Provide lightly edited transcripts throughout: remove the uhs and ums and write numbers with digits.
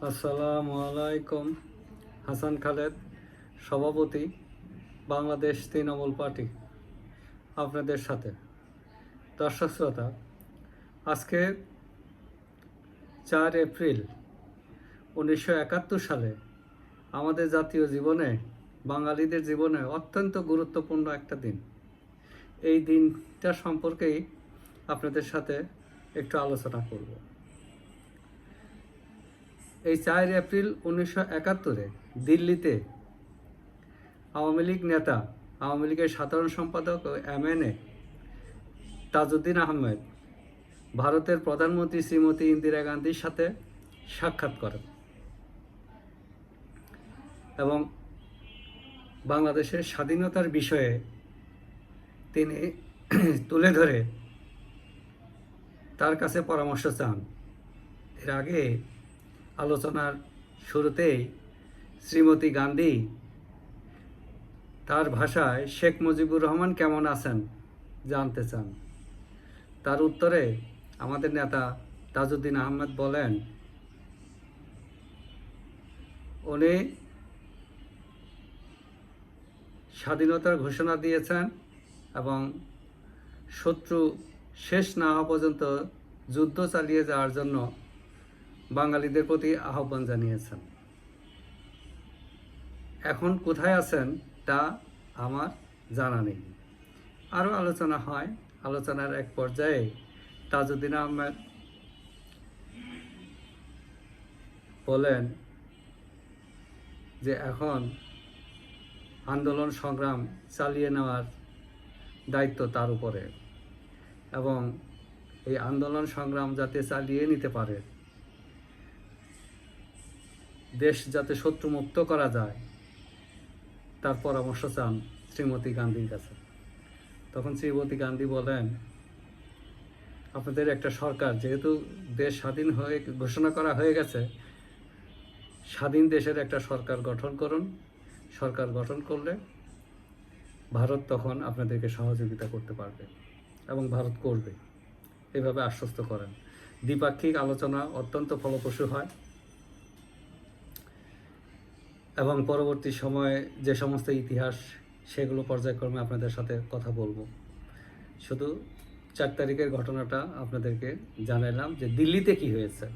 আসসালামু আলাইকুম। হাসান খালেদ, সভাপতি, বাংলাদেশ তৃণমূল পার্টি, আপনাদের সাথে। দর্শক শ্রোতা, আজকে 4 এপ্রিল 1971 সালে আমাদের জাতীয় জীবনে, বাঙালিদের জীবনে অত্যন্ত গুরুত্বপূর্ণ একটা দিন। এই দিনটা সম্পর্কেই আপনাদের সাথে একটু আলোচনা করব। এই 4 এপ্রিল 1971-এ দিল্লিতে আওয়ামী লীগ নেতা, আওয়ামী লীগের সাধারণ সম্পাদক ও MNA তাজউদ্দিন আহমেদ ভারতের প্রধানমন্ত্রী শ্রীমতী ইন্দিরা গান্ধীর সাথে সাক্ষাৎ করেন এবং বাংলাদেশের স্বাধীনতার বিষয়ে তিনি তুলে ধরে তার কাছে পরামর্শ চান। এর আগে আলোচনার শুরুতেই শ্রীমতী গান্ধী তার ভাষায় শেখ মুজিবুর রহমান কেমন আছেন জানতে চান। তার উত্তরে আমাদের নেতা তাজউদ্দিন আহমেদ বলেন, উনি স্বাধীনতার ঘোষণা দিয়েছেন এবং শত্রু শেষ না হওয়া পর্যন্ত যুদ্ধ চালিয়ে যাওয়ার জন্য বাঙালিদের প্রতি আহ্বান জানিয়েছেন। এখন কোথায় আছেন তা আমার জানা নেই। আরও আলোচনা হয়। আলোচনার এক পর্যায়ে তাজউদ্দিন আহমেদ বলেন যে এখন আন্দোলন সংগ্রাম চালিয়ে নেওয়ার দায়িত্ব তার উপরে এবং এই আন্দোলন সংগ্রাম যাতে চালিয়ে নিতে পারে, দেশ যাতে শত্রুমুক্ত করা যায়, তার পরামর্শ চান শ্রীমতী গান্ধীর কাছে। তখন শ্রীমতী গান্ধী বলেন, আপনাদের একটা সরকার, যেহেতু দেশ স্বাধীন হয়ে ঘোষণা করা হয়ে গেছে, স্বাধীন দেশের একটা সরকার গঠন করুন। সরকার গঠন করলে ভারত তখন আপনাদেরকে সহযোগিতা করতে পারবে এবং ভারত করবে, এভাবে আশ্বস্ত করেন। দ্বিপাক্ষিক আলোচনা অত্যন্ত ফলপ্রসূ হয় এবং পরবর্তী সময়ে যে সমস্ত ইতিহাস, সেগুলো পর্যায়ক্রমে আপনাদের সাথে কথা বলবো। শুধু 4 তারিখের ঘটনাটা আপনাদেরকে জানালাম যে দিল্লিতে কি হয়েছে।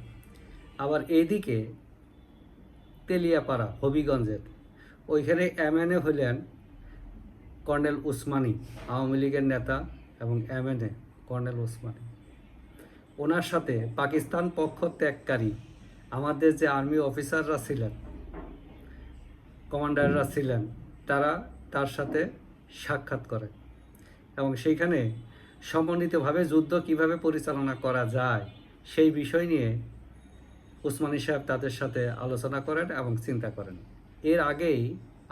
আবার এইদিকে তেলিয়াপাড়া, হবিগঞ্জের ওইখানে MNA হলেন কর্নেল উসমানী, আওয়ামী লীগের নেতা এবং MNA কর্নেল উসমানী। ওনার সাথে পাকিস্তান পক্ষ ত্যাগকারী আমাদের যে আর্মি অফিসাররা ছিলেন, কমান্ডাররা ছিলেন, তারা তার সাথে সাক্ষাৎ করে এবং সেইখানে সমন্বিতভাবে যুদ্ধ কিভাবে পরিচালনা করা যায় সেই বিষয় নিয়ে উসমানী সাহেব তাদের সাথে আলোচনা করেন এবং চিন্তা করেন। এর আগেই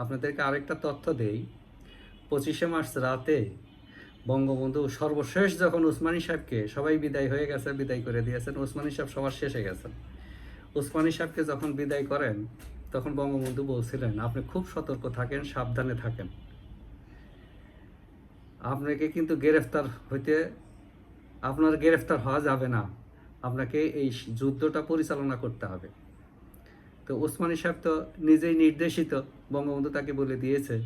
আপনাদেরকে আরেকটা তথ্য দেই। 25শে মার্চ রাতে বঙ্গবন্ধু সর্বশেষ যখন উসমানী সাহেবকে, সবাই বিদায় হয়ে গেছে, বিদায় করে দিয়েছেন, উসমানী সাহেব সবার শেষে গেছেন। উসমানী সাহেবকে যখন বিদায় করেন তখন বঙ্গবন্ধু বলছিলেন, আপনি খুব সতর্ক থাকেন, সাবধানে থাকেন, আপনাকে কিন্তু আপনার গ্রেফতার হওয়া যাবে না, আপনাকে এই যুদ্ধটা পরিচালনা করতে হবে। তো উসমানী সাহেব তো নিজেই নির্দেশিত, বঙ্গবন্ধু তাকে বলে দিয়েছে,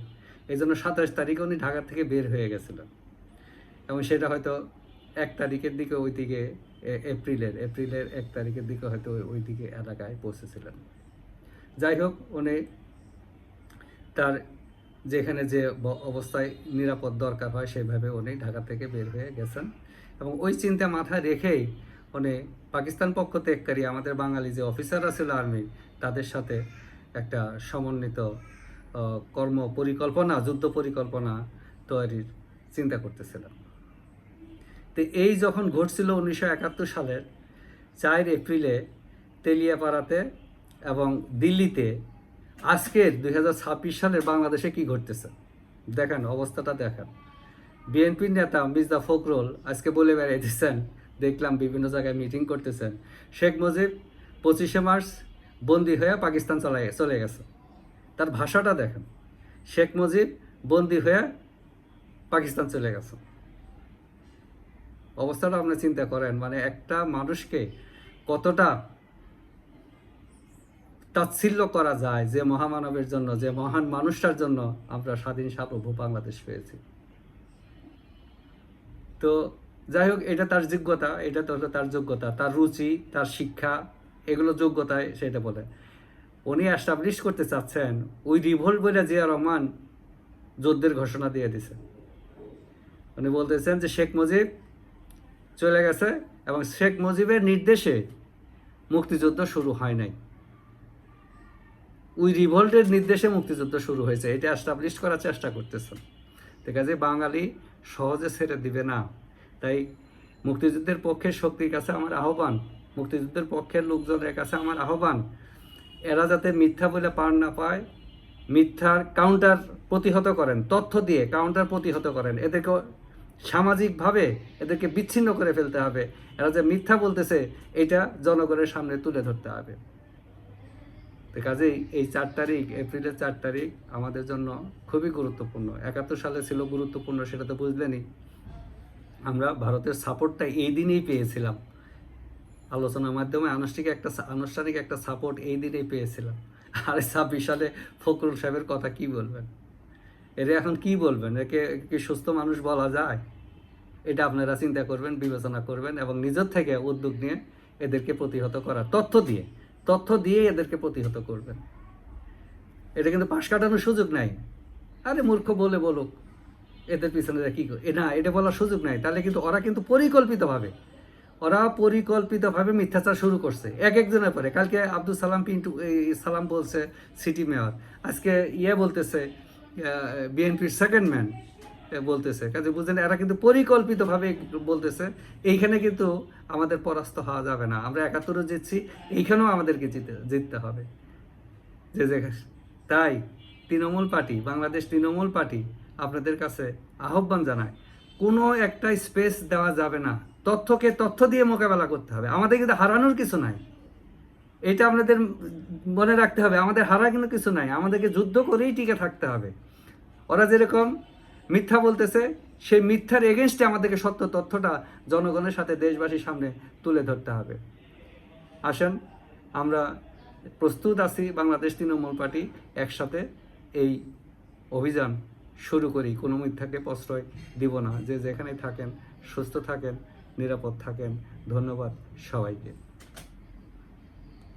এই জন্য 27 তারিখে উনি ঢাকা থেকে বের হয়ে গেছিলেন এবং সেটা হয়তো 1 তারিখের দিকে, ওই দিকে এপ্রিলের 1 তারিখের দিকে হয়তো ওই দিকে এলাকায় পৌঁছেছিলেন। যাই হোক, উনি তার যেখানে যে অবস্থায় নিরাপদ দরকার হয় সেভাবে উনি ঢাকা থেকে বের হয়ে গেছেন এবং ওই চিন্তা মাথায় রেখেই উনি পাকিস্তান পক্ষ ত্যাগকারী আমাদের বাঙালি যে অফিসাররা ছিল আর্মি, তাদের সাথে একটা সমন্বিত যুদ্ধ পরিকল্পনা তৈরির চিন্তা করতেছিলেন। তো এই যখন ঘটছিল 1971 সালের 4 এপ্রিলে তেলিয়াপাড়াতে এবং দিল্লিতে, আজকের 2026 সালের বাংলাদেশে কি ঘটতেছে দেখেন, অবস্থাটা দেখেন। বিএনপির নেতা মির্জা ফখরুল আজকে বলে বেড়াইতেছেন, দেখলাম বিভিন্ন জায়গায় মিটিং করতেছেন, শেখ মুজিব 25শে মার্চ বন্দি হয়ে পাকিস্তান চলে গেছে। তার ভাষাটা দেখেন, শেখ মুজিব বন্দি হয়ে পাকিস্তান চলে গেছে। অবস্থাটা আপনি চিন্তা করেন, মানে একটা মানুষকে কতটা তাচ্ছিল্য করা যায় যে মহামানবের জন্য, যে মহান মানুষটার জন্য আমরা স্বাধীন সার্বভৌম বাংলাদেশ পেয়েছি। তো যাই হোক, এটা তার যোগ্যতা, এটা তো হলো তার যোগ্যতা, তার রুচি, তার শিক্ষা, এগুলো যোগ্যতায় সেটা বলে। উনি অ্যাস্টাবলিশ করতে চাচ্ছেন ওই রিভোল্ট বলে জিয়া রহমান যুদ্ধের ঘোষণা দিয়ে দিছে। উনি বলতেছেন যে শেখ মুজিব চলে গেছে এবং শেখ মুজিবের নির্দেশে মুক্তিযুদ্ধ শুরু হয় নাই, ওই রিভোল্টের নির্দেশে মুক্তিযুদ্ধ শুরু হয়েছে, এটা অ্যাস্টাবলিশ করার চেষ্টা করতেছেন। ঠিক আছে, বাঙালি সহজে ছেড়ে দিবে না। তাই মুক্তিযুদ্ধের পক্ষের শক্তির কাছে আমার আহ্বান, মুক্তিযুদ্ধের পক্ষের লোকজনের কাছে আমার আহ্বান, এরা যাতে মিথ্যা বলে পার না পায়, মিথ্যার কাউন্টার প্রতিহত করেন, তথ্য দিয়ে কাউন্টার প্রতিহত করেন। এদেরকে সামাজিকভাবে এদেরকে বিচ্ছিন্ন করে ফেলতে হবে। এরা যে মিথ্যা বলতেছে এটা জনগণের সামনে তুলে ধরতে হবে। তো কাজেই এই 4 তারিখ, এপ্রিলের 4 তারিখ আমাদের জন্য খুবই গুরুত্বপূর্ণ। 71 সালে ছিল গুরুত্বপূর্ণ, সেটা তো বুঝলেনই। আমরা ভারতের সাপোর্টটা এই দিনেই পেয়েছিলাম, আলোচনার মাধ্যমে আনুষ্ঠানিক একটা সাপোর্ট এই দিনেই পেয়েছিলাম। আর 26 সালে ফখরুল সাহেবের কথা কি বলবেন? এর এখন কি বলবেন? একে কি সুস্থ মানুষ বলা যায়? এটা আপনারা চিন্তা করবেন, বিবেচনা করবেন এবং নিজের থেকে উদ্যোগ নিয়ে এদেরকে প্রতিহত করার, তথ্য দিয়ে এদেরকে প্রতিহত করবেন। এটা কিন্তু পাশ কাটানোর সুযোগ নাই। আরে মূর্খ বলে বলুক, এদের পিছনে কি না, এটা বলার সুযোগ নাই। তাহলে কিন্তু ওরা কিন্তু পরিকল্পিতভাবে মিথ্যাচার শুরু করছে এক একজনের পরে। কালকে আব্দুল সালাম পিন্টু সালাম বলছে সিটি মেয়র, আজকে বলতেছে বিএনপির সেকেন্ড ম্যান বলতেছে। কাজে বুঝলেন, এরা কিন্তু পরিকল্পিতভাবে বলতেছে। এইখানে কিন্তু আমাদের পরাস্ত হওয়া যাবে না। আমরা 71 জিতছি, এইখানেও আমাদেরকে জিততে হবে। তাই বাংলাদেশ তৃণমূল পার্টি আপনাদের কাছে আহ্বান জানায়, কোনো একটা স্পেস দেওয়া যাবে না। তথ্যকে তথ্য দিয়ে মোকাবেলা করতে হবে। আমাদের কিন্তু হারানোর কিছু নাই, এটা আপনাদের মনে রাখতে হবে। আমাদের হারার কিন্তু কিছু নাই, আমাদেরকে যুদ্ধ করেই টিকে থাকতে হবে। ওরা যেরকম মিথ্যা বলতেছে, সেই মিথ্যার এগেনস্টে আমাদেরকে সত্য তথ্যটা জনগণের সাথে, দেশবাসীর সামনে তুলে ধরতে হবে। আসেন, আমরা প্রস্তুত আছি, বাংলাদেশ তৃণমূল পার্টি একসাথে এই অভিযান শুরু করি। কোনো মিথ্যাকে প্রশ্রয় দিব না। যে যেখানে থাকেন সুস্থ থাকেন, নিরাপদ থাকেন। ধন্যবাদ সবাইকে।